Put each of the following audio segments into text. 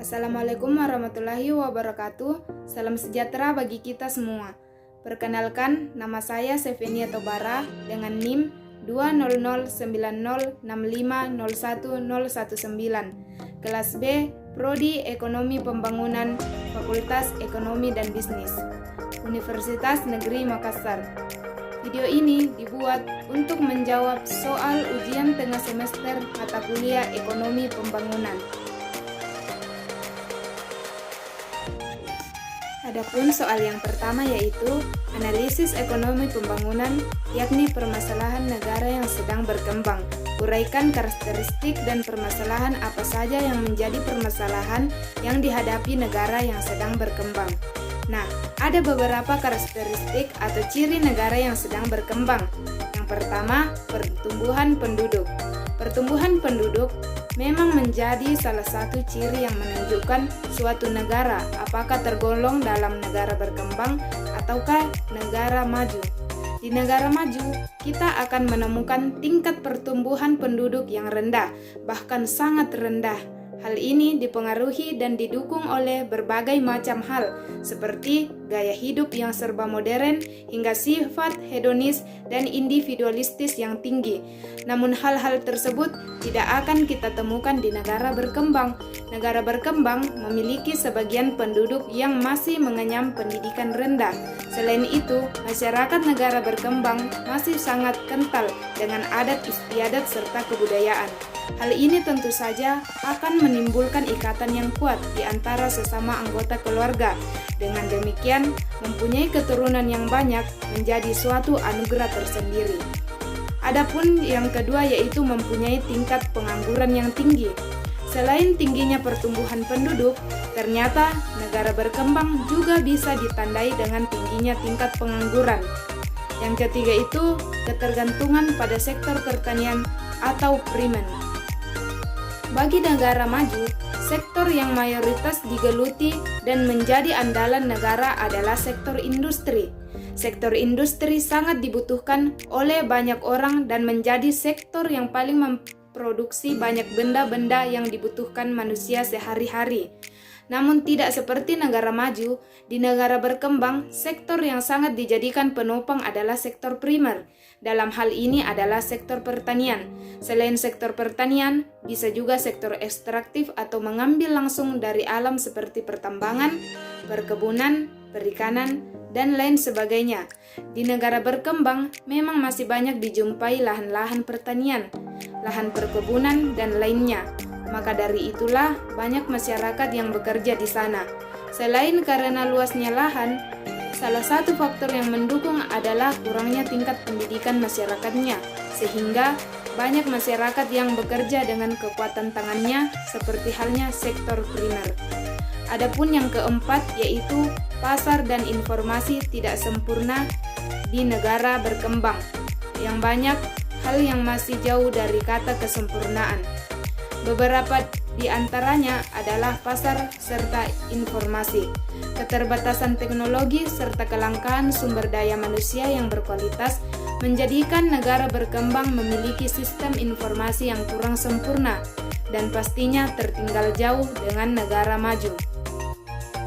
Assalamualaikum warahmatullahi wabarakatuh. Salam sejahtera bagi kita semua. Perkenalkan, nama saya Sevenia Tobara dengan NIM 2009065010119, kelas B, Prodi Ekonomi Pembangunan, Fakultas Ekonomi dan Bisnis, Universitas Negeri Makassar. Video ini dibuat untuk menjawab soal ujian tengah semester mata kuliah Ekonomi Pembangunan. Adapun soal yang pertama yaitu analisis ekonomi pembangunan, yakni permasalahan negara yang sedang berkembang. Uraikan karakteristik dan permasalahan apa saja yang menjadi permasalahan yang dihadapi negara yang sedang berkembang. Nah, ada beberapa karakteristik atau ciri negara yang sedang berkembang. Yang pertama, pertumbuhan penduduk. Pertumbuhan penduduk memang menjadi salah satu ciri yang menunjukkan suatu negara apakah tergolong dalam negara berkembang ataukah negara maju. Di negara maju, kita akan menemukan tingkat pertumbuhan penduduk yang rendah, bahkan sangat rendah. Hal ini dipengaruhi dan didukung oleh berbagai macam hal, seperti gaya hidup yang serba modern hingga sifat hedonis dan individualistis yang tinggi. Namun hal-hal tersebut tidak akan kita temukan di negara berkembang. Negara berkembang memiliki sebagian penduduk yang masih mengenyam pendidikan rendah. Selain itu, masyarakat negara berkembang masih sangat kental dengan adat istiadat serta kebudayaan. Hal ini tentu saja akan menimbulkan ikatan yang kuat di antara sesama anggota keluarga. Dengan demikian, mempunyai keturunan yang banyak menjadi suatu anugerah tersendiri. Adapun yang kedua yaitu mempunyai tingkat pengangguran yang tinggi. Selain tingginya pertumbuhan penduduk, ternyata negara berkembang juga bisa ditandai dengan tingginya tingkat pengangguran. Yang ketiga itu ketergantungan pada sektor pertanian atau primer. Bagi negara maju, sektor yang mayoritas digeluti dan menjadi andalan negara adalah sektor industri. Sektor industri sangat dibutuhkan oleh banyak orang dan menjadi sektor yang paling memproduksi banyak benda-benda yang dibutuhkan manusia sehari-hari. Namun tidak seperti negara maju, di negara berkembang, sektor yang sangat dijadikan penopang adalah sektor primer. Dalam hal ini adalah sektor pertanian. Selain sektor pertanian, bisa juga sektor ekstraktif atau mengambil langsung dari alam seperti pertambangan, perkebunan, perikanan, dan lain sebagainya. Di negara berkembang, memang masih banyak dijumpai lahan-lahan pertanian, lahan perkebunan, dan lainnya. Maka dari itulah banyak masyarakat yang bekerja di sana. Selain karena luasnya lahan, salah satu faktor yang mendukung adalah kurangnya tingkat pendidikan masyarakatnya, sehingga banyak masyarakat yang bekerja dengan kekuatan tangannya, seperti halnya sektor primer. Adapun yang keempat yaitu pasar dan informasi tidak sempurna di negara berkembang, yang banyak hal yang masih jauh dari kata kesempurnaan. Beberapa di antaranya adalah pasar serta informasi, keterbatasan teknologi serta kelangkaan sumber daya manusia yang berkualitas menjadikan negara berkembang memiliki sistem informasi yang kurang sempurna dan pastinya tertinggal jauh dengan negara maju.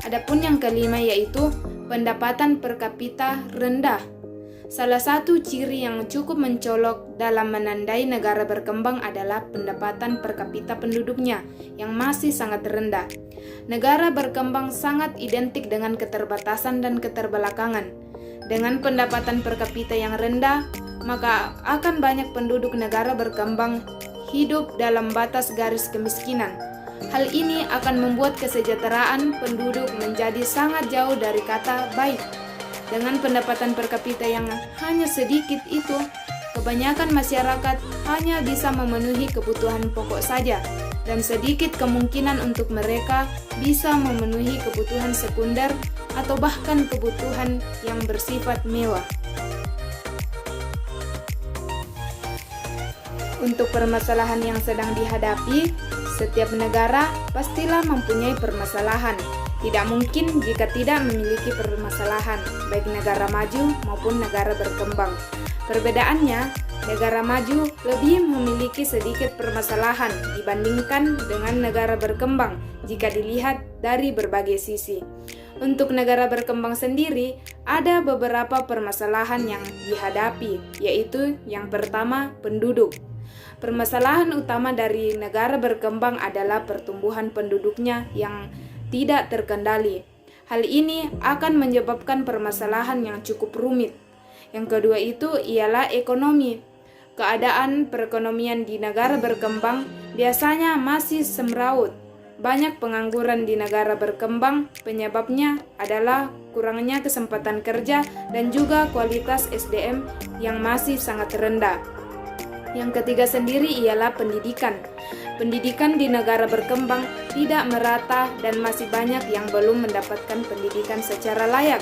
Adapun yang kelima yaitu pendapatan per kapita rendah. Salah satu ciri yang cukup mencolok dalam menandai negara berkembang adalah pendapatan per kapita penduduknya yang masih sangat rendah. Negara berkembang sangat identik dengan keterbatasan dan keterbelakangan. Dengan pendapatan per kapita yang rendah, maka akan banyak penduduk negara berkembang hidup dalam batas garis kemiskinan. Hal ini akan membuat kesejahteraan penduduk menjadi sangat jauh dari kata baik. Dengan pendapatan per kapita yang hanya sedikit itu, kebanyakan masyarakat hanya bisa memenuhi kebutuhan pokok saja, dan sedikit kemungkinan untuk mereka bisa memenuhi kebutuhan sekunder atau bahkan kebutuhan yang bersifat mewah. Untuk permasalahan yang sedang dihadapi, setiap negara pastilah mempunyai permasalahan. Tidak mungkin jika tidak memiliki permasalahan, baik negara maju maupun negara berkembang. Perbedaannya, negara maju lebih memiliki sedikit permasalahan dibandingkan dengan negara berkembang jika dilihat dari berbagai sisi. Untuk negara berkembang sendiri, ada beberapa permasalahan yang dihadapi, yaitu yang pertama, penduduk. Permasalahan utama dari negara berkembang adalah pertumbuhan penduduknya yang tidak terkendali. Hal ini akan menyebabkan permasalahan yang cukup rumit. Yang kedua itu ialah ekonomi. Keadaan perekonomian di negara berkembang biasanya masih semrawut. Banyak pengangguran di negara berkembang, penyebabnya adalah kurangnya kesempatan kerja dan juga kualitas SDM yang masih sangat rendah. Yang ketiga sendiri ialah pendidikan. Pendidikan di negara berkembang tidak merata dan masih banyak yang belum mendapatkan pendidikan secara layak.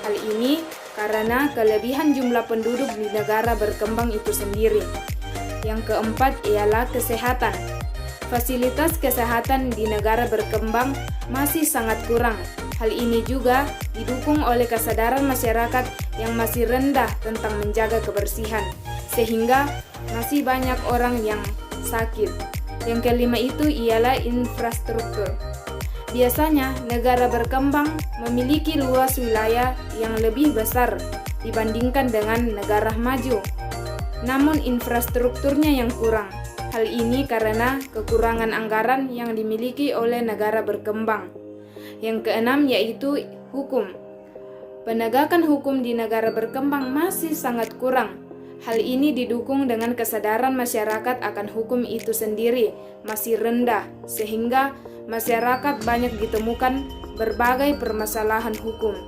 Hal ini karena kelebihan jumlah penduduk di negara berkembang itu sendiri. Yang keempat ialah kesehatan. Fasilitas kesehatan di negara berkembang masih sangat kurang. Hal ini juga didukung oleh kesadaran masyarakat yang masih rendah tentang menjaga kebersihan, sehingga masih banyak orang yang sakit. Yang kelima itu ialah infrastruktur. Biasanya negara berkembang memiliki luas wilayah yang lebih besar dibandingkan dengan negara maju. Namun infrastrukturnya yang kurang. Hal ini karena kekurangan anggaran yang dimiliki oleh negara berkembang. Yang keenam yaitu hukum. Penegakan hukum di negara berkembang masih sangat kurang. Hal ini didukung dengan kesadaran masyarakat akan hukum itu sendiri masih rendah, sehingga masyarakat banyak ditemukan berbagai permasalahan hukum.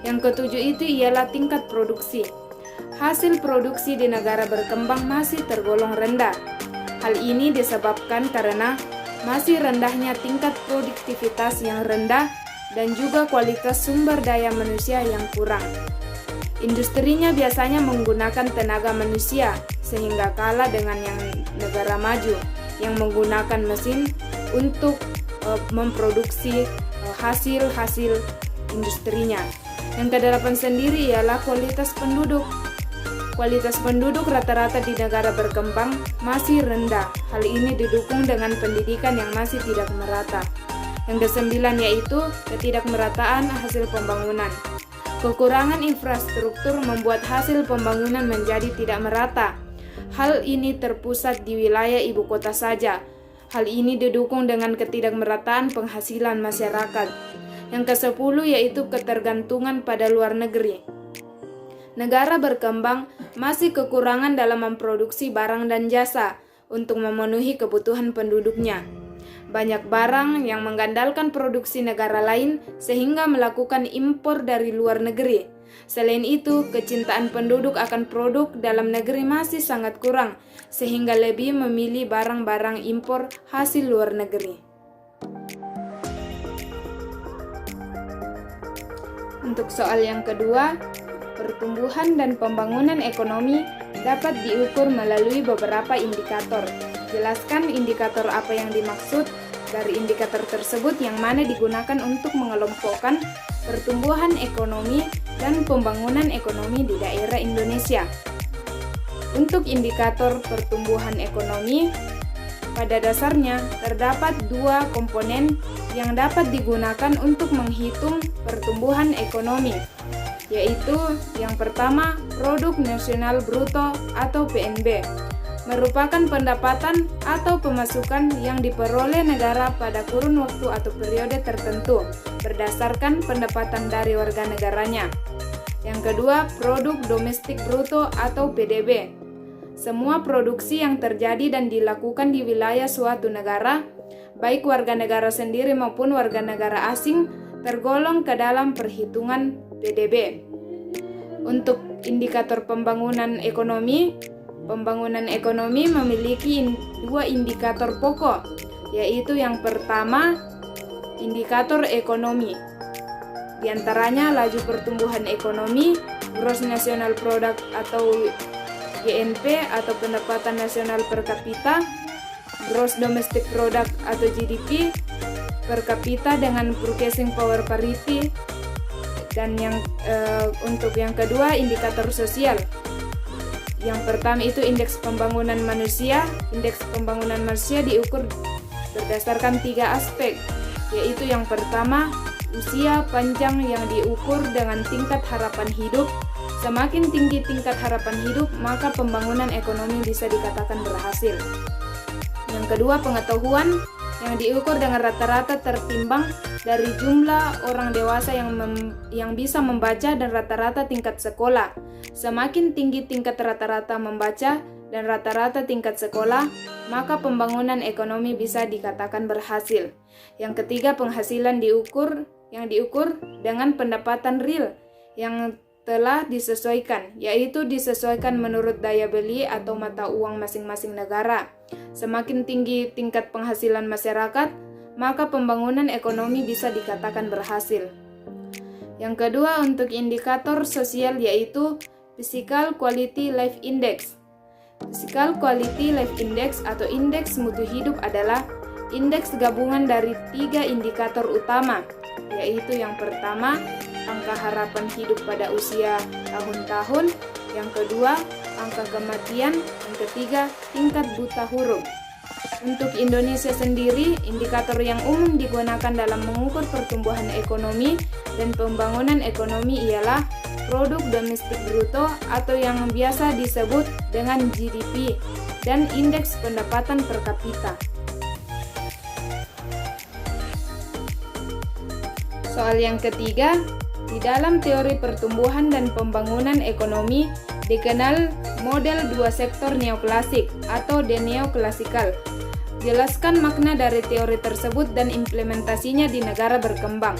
Yang ketujuh itu ialah tingkat produksi. Hasil produksi di negara berkembang masih tergolong rendah. Hal ini disebabkan karena masih rendahnya tingkat produktivitas yang rendah dan juga kualitas sumber daya manusia yang kurang. Industrinya biasanya menggunakan tenaga manusia sehingga kalah dengan yang negara maju yang menggunakan mesin untuk memproduksi hasil-hasil industrinya. Yang kedelapan sendiri ialah kualitas penduduk. Kualitas penduduk rata-rata di negara berkembang masih rendah. Hal ini didukung dengan pendidikan yang masih tidak merata. Yang kesembilan yaitu ketidakmerataan hasil pembangunan. Kekurangan infrastruktur membuat hasil pembangunan menjadi tidak merata. Hal ini terpusat di wilayah ibu kota saja. Hal ini didukung dengan ketidakmerataan penghasilan masyarakat. Yang ke-10 yaitu ketergantungan pada luar negeri. Negara berkembang masih kekurangan dalam memproduksi barang dan jasa untuk memenuhi kebutuhan penduduknya. Banyak barang yang mengandalkan produksi negara lain sehingga melakukan impor dari luar negeri. Selain itu, kecintaan penduduk akan produk dalam negeri masih sangat kurang, sehingga lebih memilih barang-barang impor hasil luar negeri. Untuk soal yang kedua, pertumbuhan dan pembangunan ekonomi dapat diukur melalui beberapa indikator. Jelaskan indikator apa yang dimaksud dari indikator tersebut yang mana digunakan untuk mengelompokkan pertumbuhan ekonomi dan pembangunan ekonomi di daerah Indonesia. Untuk indikator pertumbuhan ekonomi, pada dasarnya terdapat dua komponen yang dapat digunakan untuk menghitung pertumbuhan ekonomi, yaitu yang pertama, Produk Nasional Bruto atau PNB, merupakan pendapatan atau pemasukan yang diperoleh negara pada kurun waktu atau periode tertentu berdasarkan pendapatan dari warga negaranya. Yang kedua, Produk Domestik Bruto atau PDB. Semua produksi yang terjadi dan dilakukan di wilayah suatu negara, baik warga negara sendiri maupun warga negara asing, tergolong ke dalam perhitungan PDB. Untuk indikator pembangunan ekonomi memiliki dua indikator pokok, yaitu yang pertama, indikator ekonomi. Di antaranya laju pertumbuhan ekonomi, Gross National Product atau GNP atau pendapatan nasional per kapita, Gross Domestic Product atau GDP per kapita dengan purchasing power parity, dan untuk yang kedua indikator sosial, Yang pertama itu indeks pembangunan manusia. Indeks pembangunan manusia diukur berdasarkan 3 aspek, yaitu yang pertama, usia panjang yang diukur dengan tingkat harapan hidup. Semakin tinggi tingkat harapan hidup, maka pembangunan ekonomi bisa dikatakan berhasil. Yang kedua, pengetahuan yang diukur dengan rata-rata tertimbang dari jumlah orang dewasa yang bisa membaca dan rata-rata tingkat sekolah. Semakin tinggi tingkat rata-rata membaca dan rata-rata tingkat sekolah, maka pembangunan ekonomi bisa dikatakan berhasil. Yang ketiga, penghasilan yang diukur dengan pendapatan real yang telah disesuaikan, yaitu disesuaikan menurut daya beli atau mata uang masing-masing negara. Semakin tinggi tingkat penghasilan masyarakat, maka pembangunan ekonomi bisa dikatakan berhasil. Yang kedua, untuk indikator sosial yaitu Physical Quality Life Index. Physical Quality Life Index atau indeks mutu hidup adalah indeks gabungan dari 3 indikator utama, yaitu yang pertama, angka harapan hidup pada usia tahun-tahun, yang kedua, angka kematian, yang ketiga, tingkat buta huruf. Untuk Indonesia sendiri, indikator yang umum digunakan dalam mengukur pertumbuhan ekonomi dan pembangunan ekonomi ialah produk domestik bruto atau yang biasa disebut dengan GDP dan indeks pendapatan per kapita. Soal yang ketiga, di dalam teori pertumbuhan dan pembangunan ekonomi dikenal model 2 sektor neoklasik atau neoklasikal. Jelaskan makna dari teori tersebut dan implementasinya di negara berkembang.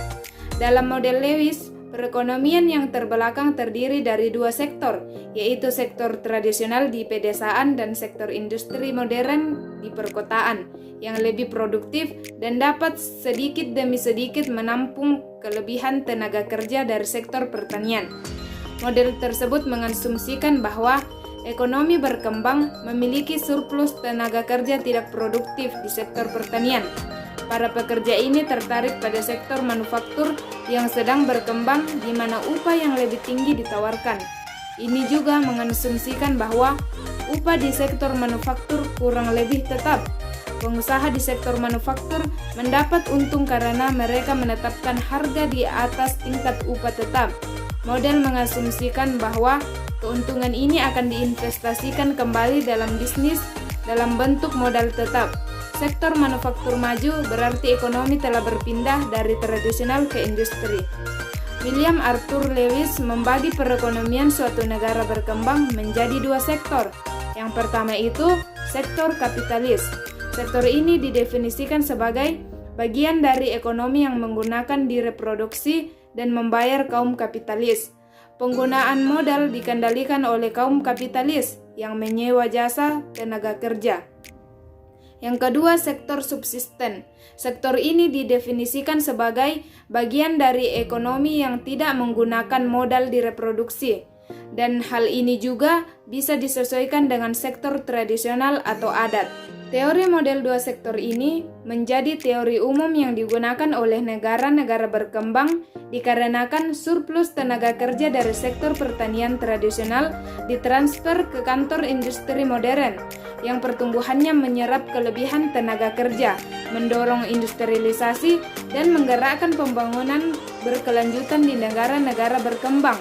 Dalam model Lewis, perekonomian yang terbelakang terdiri dari 2 sektor, yaitu sektor tradisional di pedesaan dan sektor industri modern di perkotaan, yang lebih produktif dan dapat sedikit demi sedikit menampung kelebihan tenaga kerja dari sektor pertanian. Model tersebut mengasumsikan bahwa ekonomi berkembang memiliki surplus tenaga kerja tidak produktif di sektor pertanian. Para pekerja ini tertarik pada sektor manufaktur yang sedang berkembang di mana upah yang lebih tinggi ditawarkan. Ini juga mengasumsikan bahwa upah di sektor manufaktur kurang lebih tetap. Pengusaha di sektor manufaktur mendapat untung karena mereka menetapkan harga di atas tingkat upah tetap. Model mengasumsikan bahwa keuntungan ini akan diinvestasikan kembali dalam bisnis dalam bentuk modal tetap. Sektor manufaktur maju berarti ekonomi telah berpindah dari tradisional ke industri. William Arthur Lewis membagi perekonomian suatu negara berkembang menjadi 2 sektor. Yang pertama itu sektor kapitalis. Sektor ini didefinisikan sebagai bagian dari ekonomi yang menggunakan direproduksi dan membayar kaum kapitalis. Penggunaan modal dikendalikan oleh kaum kapitalis yang menyewa jasa tenaga kerja. Yang kedua, sektor subsisten. Sektor ini didefinisikan sebagai bagian dari ekonomi yang tidak menggunakan modal direproduksi. Dan hal ini juga bisa disesuaikan dengan sektor tradisional atau adat. Teori model 2 sektor ini menjadi teori umum yang digunakan oleh negara-negara berkembang dikarenakan surplus tenaga kerja dari sektor pertanian tradisional ditransfer ke kantor industri modern yang pertumbuhannya menyerap kelebihan tenaga kerja, mendorong industrialisasi, dan menggerakkan pembangunan berkelanjutan di negara-negara berkembang.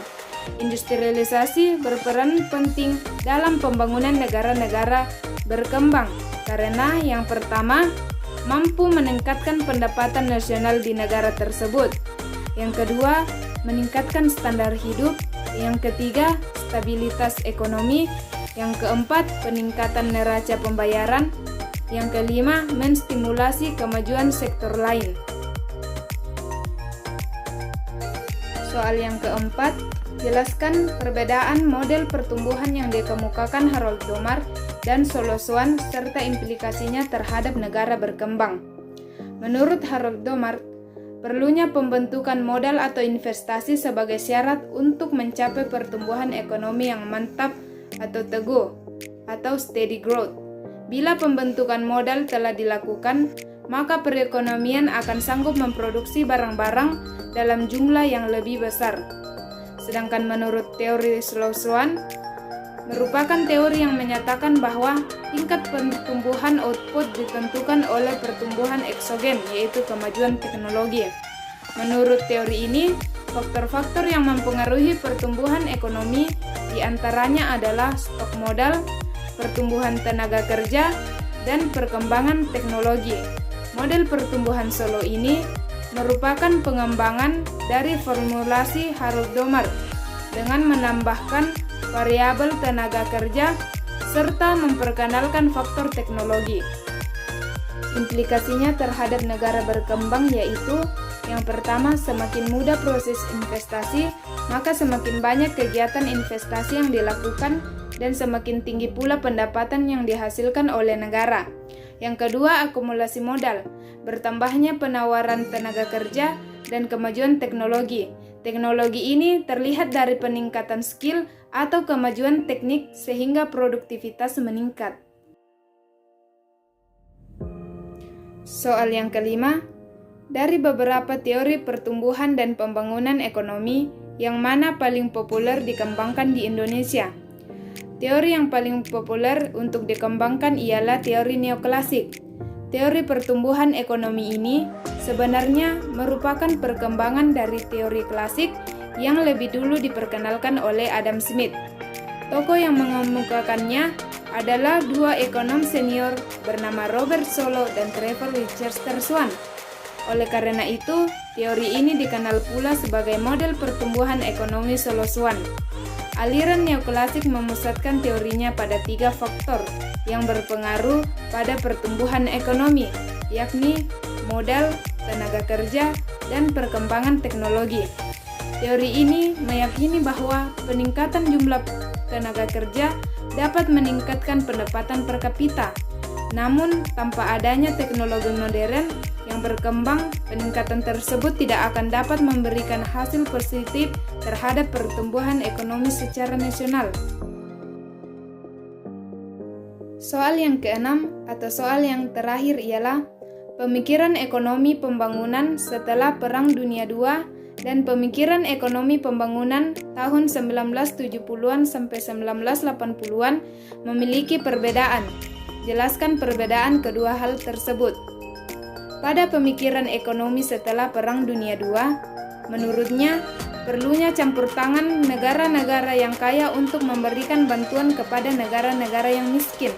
Industrialisasi berperan penting dalam pembangunan negara-negara berkembang karena yang pertama, mampu meningkatkan pendapatan nasional di negara tersebut. Yang kedua, meningkatkan standar hidup. Yang ketiga, stabilitas ekonomi. Yang keempat, peningkatan neraca pembayaran. Yang kelima, menstimulasi kemajuan sektor lain. Soal yang keempat, jelaskan perbedaan model pertumbuhan yang dikemukakan Harold Domar dan Solo Swan serta implikasinya terhadap negara berkembang. Menurut Harold Domar, perlunya pembentukan modal atau investasi sebagai syarat untuk mencapai pertumbuhan ekonomi yang mantap atau teguh atau steady growth. Bila pembentukan modal telah dilakukan, maka perekonomian akan sanggup memproduksi barang-barang dalam jumlah yang lebih besar. Sedangkan menurut teori Solo Swan, merupakan teori yang menyatakan bahwa tingkat pertumbuhan output ditentukan oleh pertumbuhan eksogen, yaitu kemajuan teknologi. Menurut teori ini, faktor-faktor yang mempengaruhi pertumbuhan ekonomi diantaranya adalah stok modal, pertumbuhan tenaga kerja, dan perkembangan teknologi. Model pertumbuhan Solow ini merupakan pengembangan dari formulasi Harold Domar dengan menambahkan variabel tenaga kerja serta memperkenalkan faktor teknologi. Implikasinya terhadap negara berkembang yaitu yang pertama, semakin mudah proses investasi, maka semakin banyak kegiatan investasi yang dilakukan dan semakin tinggi pula pendapatan yang dihasilkan oleh negara. Yang kedua, akumulasi modal, bertambahnya penawaran tenaga kerja dan kemajuan teknologi. Teknologi ini terlihat dari peningkatan skill atau kemajuan teknik sehingga produktivitas meningkat. Soal yang kelima, dari beberapa teori pertumbuhan dan pembangunan ekonomi, yang mana paling populer dikembangkan di Indonesia? Teori yang paling populer untuk dikembangkan ialah teori neoklasik. Teori pertumbuhan ekonomi ini sebenarnya merupakan perkembangan dari teori klasik yang lebih dulu diperkenalkan oleh Adam Smith. Tokoh yang mengemukakannya adalah dua ekonom senior bernama Robert Solow dan Trevor Winchester Swan. Oleh karena itu, teori ini dikenal pula sebagai model pertumbuhan ekonomi Solow-Swan. Aliran neoklasik memusatkan teorinya pada 3 faktor yang berpengaruh pada pertumbuhan ekonomi, yakni modal, tenaga kerja, dan perkembangan teknologi. Teori ini meyakini bahwa peningkatan jumlah tenaga kerja dapat meningkatkan pendapatan per kapita. Namun, tanpa adanya teknologi modern yang berkembang, peningkatan tersebut tidak akan dapat memberikan hasil positif terhadap pertumbuhan ekonomi secara nasional. Soal yang keenam atau soal yang terakhir ialah pemikiran ekonomi pembangunan setelah Perang Dunia II dan pemikiran ekonomi pembangunan tahun 1970-an sampai 1980-an memiliki perbedaan. Jelaskan perbedaan kedua hal tersebut. Pada pemikiran ekonomi setelah Perang Dunia II, menurutnya perlunya campur tangan negara-negara yang kaya untuk memberikan bantuan kepada negara-negara yang miskin,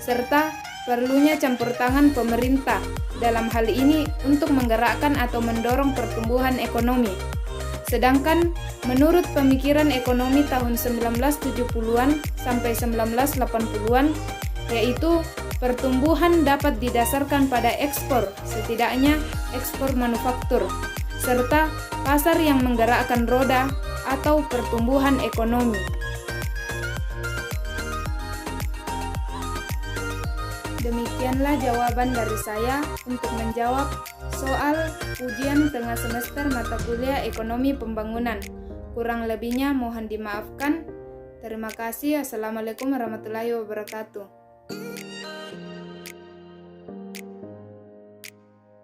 serta perlunya campur tangan pemerintah dalam hal ini untuk menggerakkan atau mendorong pertumbuhan ekonomi. Sedangkan menurut pemikiran ekonomi tahun 1970-an sampai 1980-an, yaitu pertumbuhan dapat didasarkan pada ekspor, setidaknya ekspor manufaktur, serta pasar yang menggerakkan roda atau pertumbuhan ekonomi. Demikianlah jawaban dari saya untuk menjawab soal ujian tengah semester mata kuliah Ekonomi Pembangunan. Kurang lebihnya mohon dimaafkan. Terima kasih. Assalamualaikum warahmatullahi wabarakatuh.